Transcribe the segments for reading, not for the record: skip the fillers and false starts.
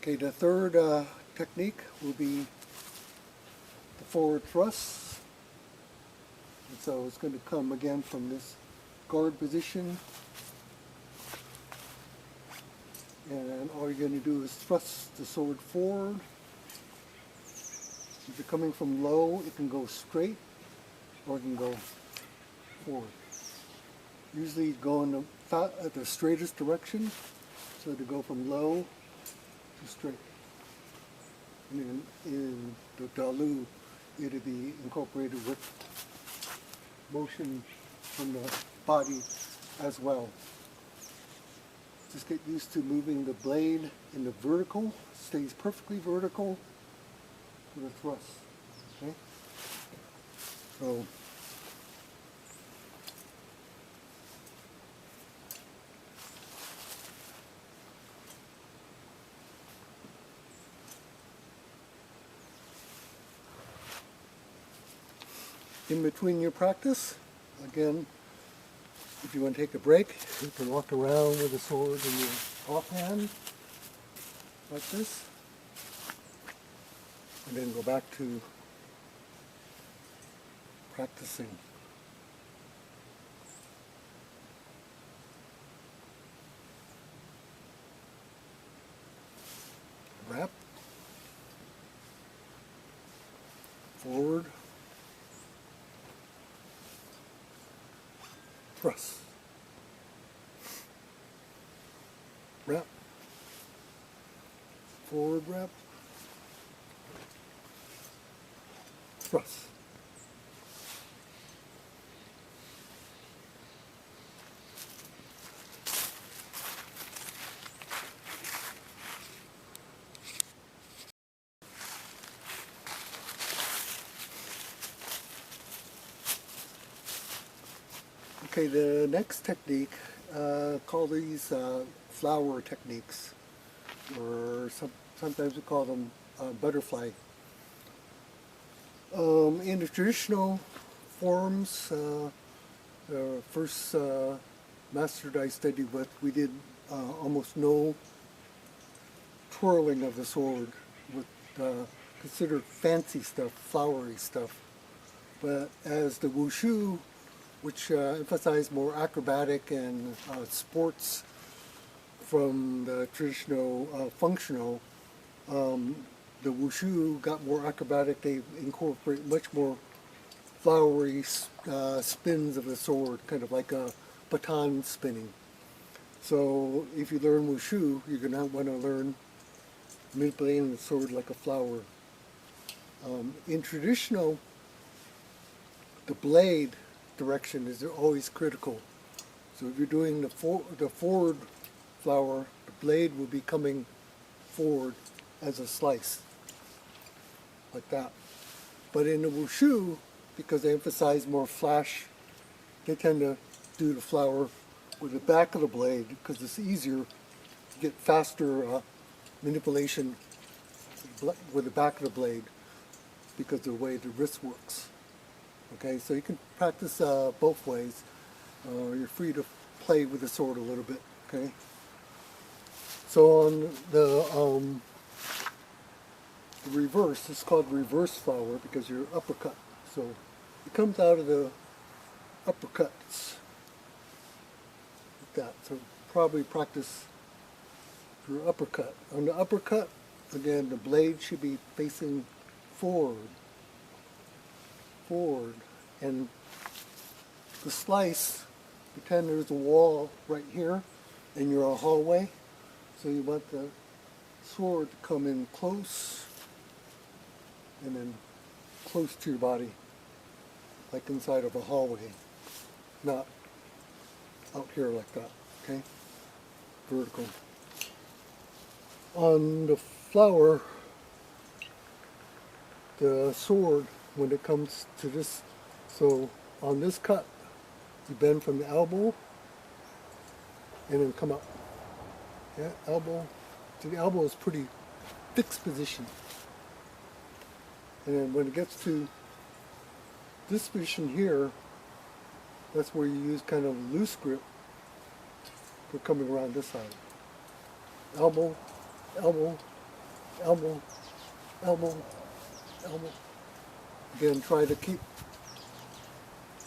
Okay, the third technique will be the forward thrust. And so it's going to come again from this guard position. And all you're going to do is thrust the sword forward. If you're coming from low, it can go straight or it can go forward. Usually go in the straightest direction, so to go from low to straight. And then in the Dalu, it'll be incorporated with motion from the body as well. Just get used to moving the blade in the vertical, stays perfectly vertical for the thrust. Okay? So in between your practice, again, if you want to take a break, you can walk around with the sword in your offhand, like this, and then go back to practicing. Wrap, forward, thrust, wrap, forward wrap, thrust. Okay, the next technique, call these flower techniques, or sometimes we call them butterfly. In the traditional forms, the first master that I studied with, we did almost no twirling of the sword with considered fancy stuff, flowery stuff. But as the wushu, which emphasize more acrobatic and sports from the traditional functional, the wushu got more acrobatic. They incorporate much more flowery spins of the sword, kind of like a baton spinning. So if you learn wushu, you're going to want to learn manipulating the sword like a flower. In traditional, the blade direction is always critical. So if you're doing the forward flower, the blade will be coming forward as a slice, like that. But in the wushu, because they emphasize more flash, they tend to do the flower with the back of the blade because it's easier to get faster manipulation with the back of the blade because of the way the wrist works. Okay, so you can practice both ways. You're free to play with the sword a little bit. Okay. So on the reverse, it's called reverse flower because you're uppercut. So it comes out of the uppercuts like that. So probably practice your uppercut. On the uppercut, again, the blade should be facing forward, and the slice, pretend there's a wall right here and you're a hallway, so you want the sword to come in close and then close to your body, like inside of a hallway, not out here like that. Okay, vertical. On the flower, the sword, when it comes to this, so on this cut, you bend from the elbow and then come up. Yeah, elbow. So the elbow is pretty fixed position. And then when it gets to this position here, that's where you use kind of loose grip for coming around this side. Elbow, elbow, elbow, elbow, elbow. Again, try to keep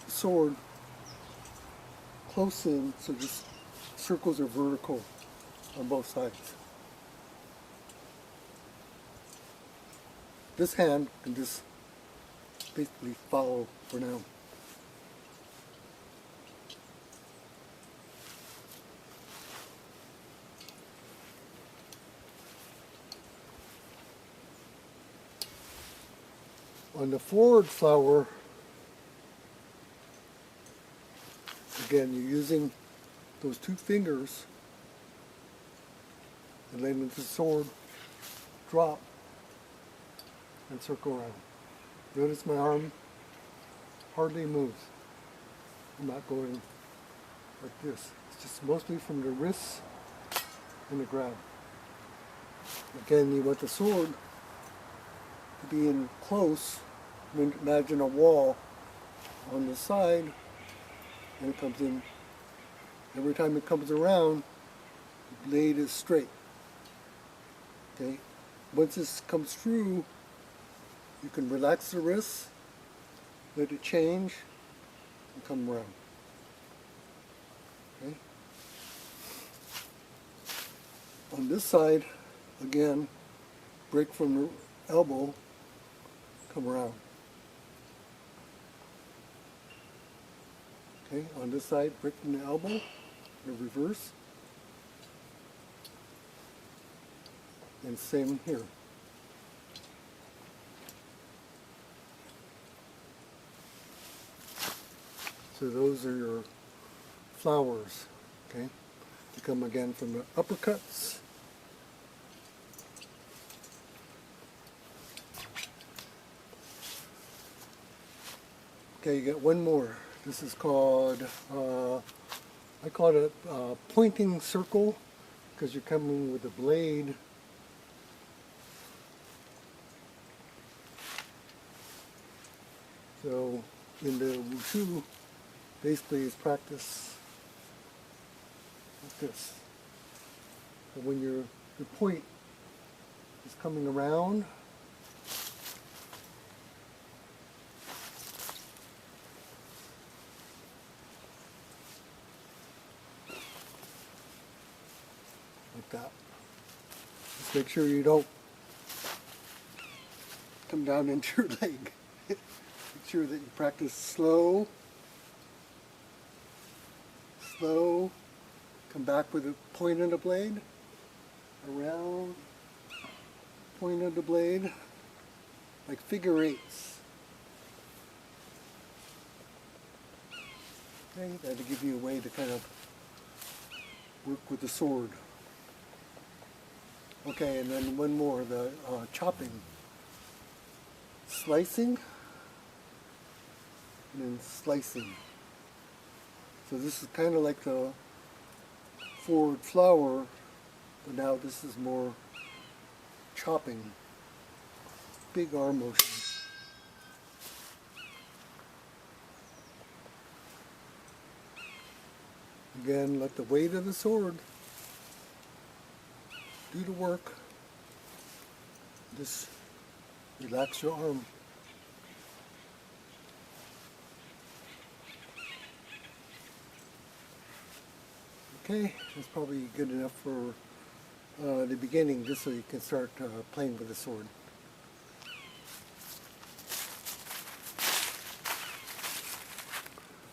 the sword close in so the circles are vertical on both sides. This hand can just basically follow for now. On the forward flower, again, you're using those two fingers and letting the sword drop and circle around. Notice my arm hardly moves. I'm not going like this. It's just mostly from the wrists and the grab. Again, you want the sword to be in close. Imagine a wall on the side, and it comes in. Every time it comes around, the blade is straight. Okay? Once this comes through, you can relax the wrist, let it change, and come around. Okay? On this side, again, break from the elbow, come around. Okay, on this side, break from the elbow, the reverse, and same here. So those are your flowers, okay? You come again from the uppercuts. Okay, you got one more. This is called, I call it a pointing circle because you're coming with a blade. So in the wushu, basically is practice like this. But when your point is coming around, like that. Just make sure you don't come down into your leg. Make sure that you practice slow, slow, come back with the point of the blade, around, point of the blade, like figure eights. Okay, that'll give you a way to kind of work with the sword. Okay, and then one more, the chopping. Slicing, and then slicing. So this is kind of like the forward flower, but now this is more chopping. Big arm motion. Again, let the weight of the sword do the work. Just relax your arm. Okay, that's probably good enough for the beginning, just so you can start playing with the sword.